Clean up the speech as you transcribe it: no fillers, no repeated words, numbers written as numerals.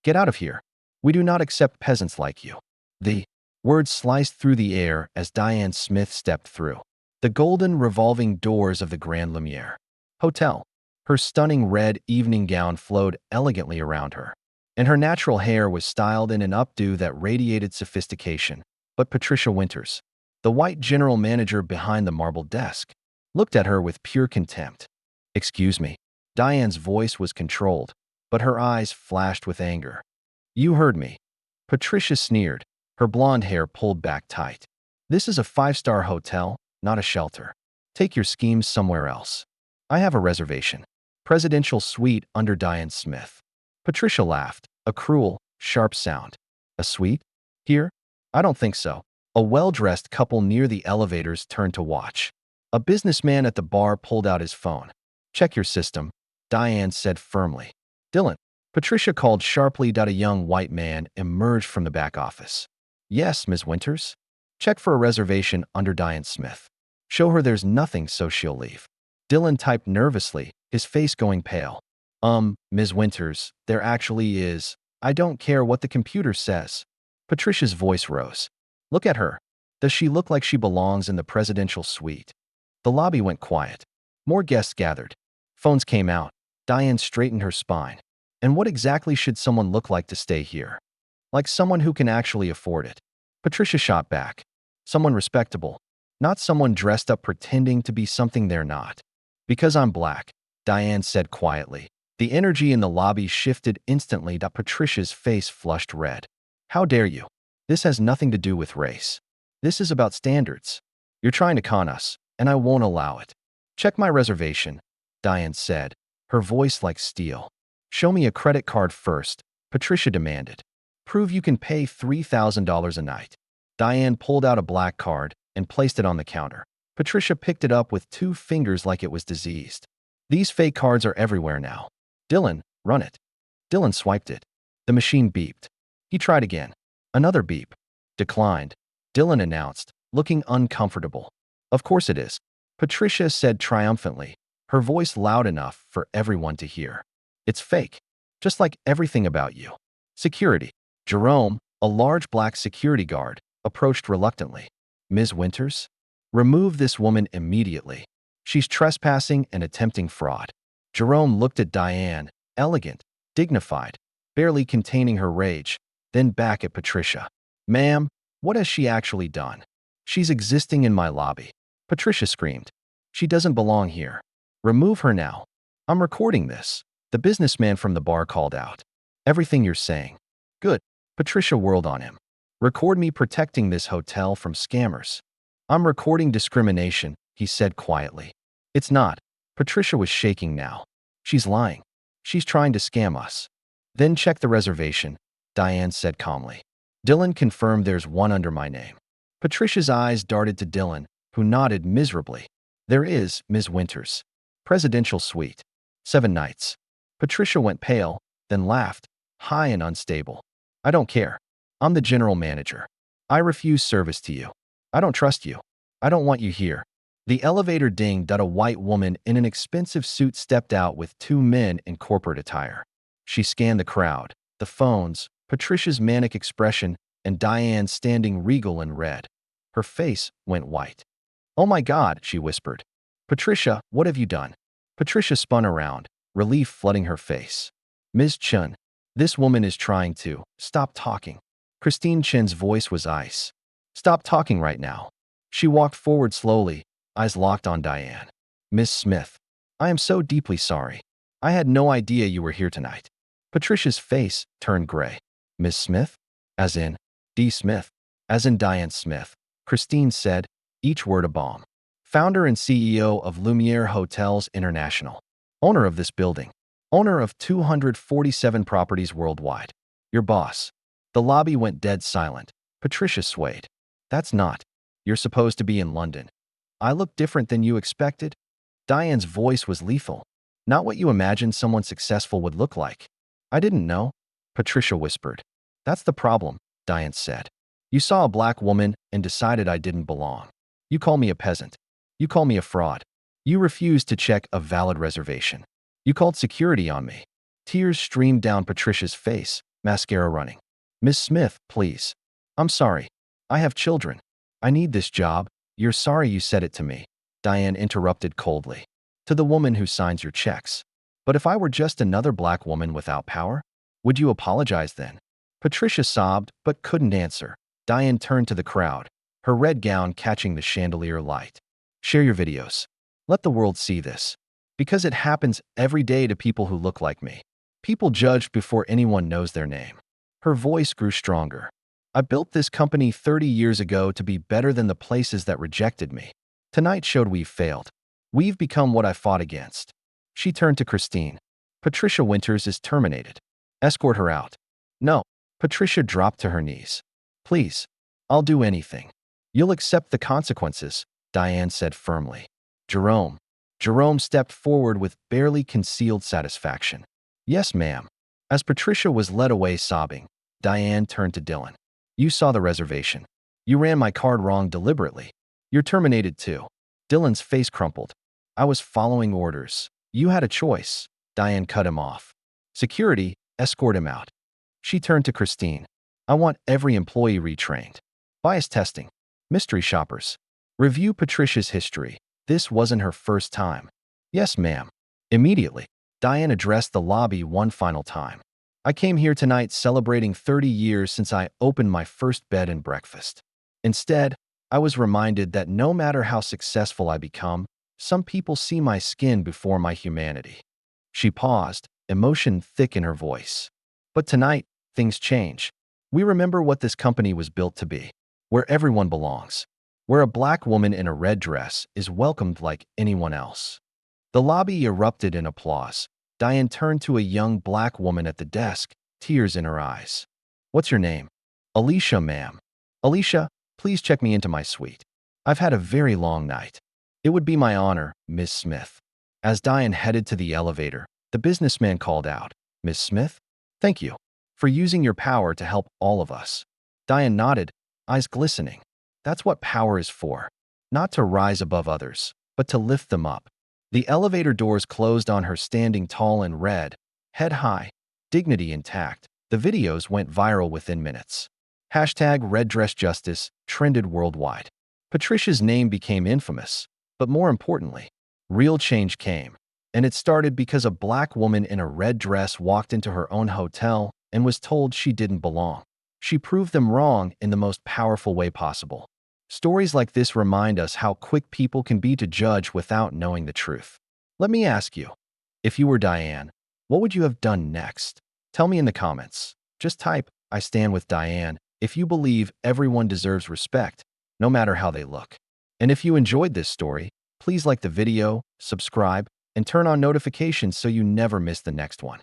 Get out of here. We do not accept peasants like you. The words sliced through the air as Diane Smith stepped through the golden revolving doors of the Grand Lumiere Hotel. Her stunning red evening gown flowed elegantly around her, and her natural hair was styled in an updo that radiated sophistication. But Patricia Winters, the white general manager behind the marble desk, looked at her with pure contempt. "Excuse me." Diane's voice was controlled, but her eyes flashed with anger. "You heard me." Patricia sneered, her blonde hair pulled back tight. "This is a five-star hotel, not a shelter. Take your schemes somewhere else. I have a reservation. Presidential suite under Diane Smith." Patricia laughed, a cruel, sharp sound. "A suite? Here? I don't think so." A well-dressed couple near the elevators turned to watch. A businessman at the bar pulled out his phone. "Check your system," Diane said firmly. "Dylan." Patricia called sharply. A young white man emerged from the back office. "Yes, Ms. Winters. Check for a reservation under Diane Smith. Show her there's nothing so she'll leave." Dylan typed nervously, his face going pale. Ms. Winters, there actually is. I don't care what the computer says." Patricia's voice rose. "Look at her. Does she look like she belongs in the presidential suite?" The lobby went quiet. More guests gathered. Phones came out. Diane straightened her spine. "And what exactly should someone look like to stay here?" "Like someone who can actually afford it." Patricia shot back. "Someone respectable. Not someone dressed up pretending to be something they're not." "Because I'm black," Diane said quietly. The energy in the lobby shifted instantly. Patricia's face flushed red. "How dare you? This has nothing to do with race. This is about standards. You're trying to con us, and I won't allow it." "Check my reservation," Diane said, her voice like steel. "Show me a credit card first," Patricia demanded. "Prove you can pay $3,000 a night." Diane pulled out a black card and placed it on the counter. Patricia picked it up with 2 fingers like it was diseased. "These fake cards are everywhere now. Dylan, run it." Dylan swiped it. The machine beeped. He tried again. Another beep. "Declined," Dylan announced, looking uncomfortable. "Of course it is," Patricia said triumphantly, her voice loud enough for everyone to hear. "It's fake. Just like everything about you." Security. Jerome, a large black security guard, approached reluctantly. "Ms. Winters? Remove this woman immediately. She's trespassing and attempting fraud." Jerome looked at Diane, elegant, dignified, barely containing her rage, then back at Patricia. "Ma'am, what has she actually done?" "She's existing in my lobby." Patricia screamed. "She doesn't belong here. Remove her now." "I'm recording this," the businessman from the bar called out. "Everything you're saying." "Good." Patricia whirled on him. "Record me protecting this hotel from scammers." "I'm recording discrimination," he said quietly. "It's not." Patricia was shaking now. "She's lying. She's trying to scam us." "Then check the reservation," Diane said calmly. "Dylan confirmed there's one under my name." Patricia's eyes darted to Dylan, who nodded miserably. "There is, Ms. Winters. Presidential suite. 7 nights." Patricia went pale, then laughed, high and unstable. "I don't care. I'm the general manager. I refuse service to you. I don't trust you. I don't want you here." The elevator dinged. A white woman in an expensive suit stepped out with 2 men in corporate attire. She scanned the crowd, the phones, Patricia's manic expression, and Diane standing regal in red. Her face went white. "Oh my God," she whispered. "Patricia, what have you done?" Patricia spun around, relief flooding her face. "Ms. Chun, this woman is trying to stop talking." Christine Chen's voice was ice. "Stop talking right now." She walked forward slowly, eyes locked on Diane. "Miss Smith, I am so deeply sorry. I had no idea you were here tonight." Patricia's face turned gray. "Miss Smith? As in D. Smith?" "As in Diane Smith," Christine said, each word a bomb. "Founder and CEO of Lumiere Hotels International. Owner of this building. Owner of 247 properties worldwide. Your boss." The lobby went dead silent. Patricia swayed. "That's not. You're supposed to be in London. I look different than you expected?" Diane's voice was lethal. "Not what you imagined someone successful would look like." "I didn't know," Patricia whispered. "That's the problem," Diane said. "You saw a black woman and decided I didn't belong. You call me a peasant. You call me a fraud. You refused to check a valid reservation. You called security on me." Tears streamed down Patricia's face, mascara running. Miss Smith, please. I'm sorry. I have children. I need this job. You're sorry you said it to me, Diane interrupted coldly. To the woman who signs your checks. But if I were just another black woman without power, would you apologize then? Patricia sobbed but couldn't answer. Diane turned to the crowd, her red gown catching the chandelier light. Share your videos. Let the world see this. Because it happens every day to people who look like me. People judged before anyone knows their name. Her voice grew stronger. I built this company 30 years ago to be better than the places that rejected me. Tonight showed we've failed. We've become what I fought against. She turned to Christine. Patricia Winters is terminated. Escort her out. No. Patricia dropped to her knees. Please. I'll do anything. You'll accept the consequences, Diane said firmly. Jerome. Jerome stepped forward with barely concealed satisfaction. Yes, ma'am. As Patricia was led away sobbing, Diane turned to Dylan. You saw the reservation. You ran my card wrong deliberately. You're terminated too. Dylan's face crumpled. I was following orders. You had a choice. Diane cut him off. Security, escort him out. She turned to Christine. I want every employee retrained. Bias testing. Mystery shoppers. Review Patricia's history. This wasn't her first time. Yes, ma'am. Immediately, Diane addressed the lobby one final time. I came here tonight celebrating 30 years since I opened my first bed and breakfast. Instead, I was reminded that no matter how successful I become, some people see my skin before my humanity. She paused, emotion thick in her voice. But tonight, things change. We remember what this company was built to be, where everyone belongs, where a black woman in a red dress is welcomed like anyone else. The lobby erupted in applause. Diane turned to a young black woman at the desk, tears in her eyes. What's your name? Alicia, ma'am. Alicia, please check me into my suite. I've had a very long night. It would be my honor, Miss Smith. As Diane headed to the elevator, the businessman called out, Miss Smith? Thank you for using your power to help all of us. Diane nodded, eyes glistening. That's what power is for. Not to rise above others, but to lift them up. The elevator doors closed on her standing tall and red, head high, dignity intact. The videos went viral within minutes. #RedDressJustice trended worldwide. Patricia's name became infamous, but more importantly, real change came. And it started because a black woman in a red dress walked into her own hotel and was told she didn't belong. She proved them wrong in the most powerful way possible. Stories like this remind us how quick people can be to judge without knowing the truth. Let me ask you, if you were Diane, what would you have done next? Tell me in the comments. Just type, I stand with Diane, if you believe everyone deserves respect, no matter how they look. And if you enjoyed this story, please like the video, subscribe, and turn on notifications so you never miss the next one.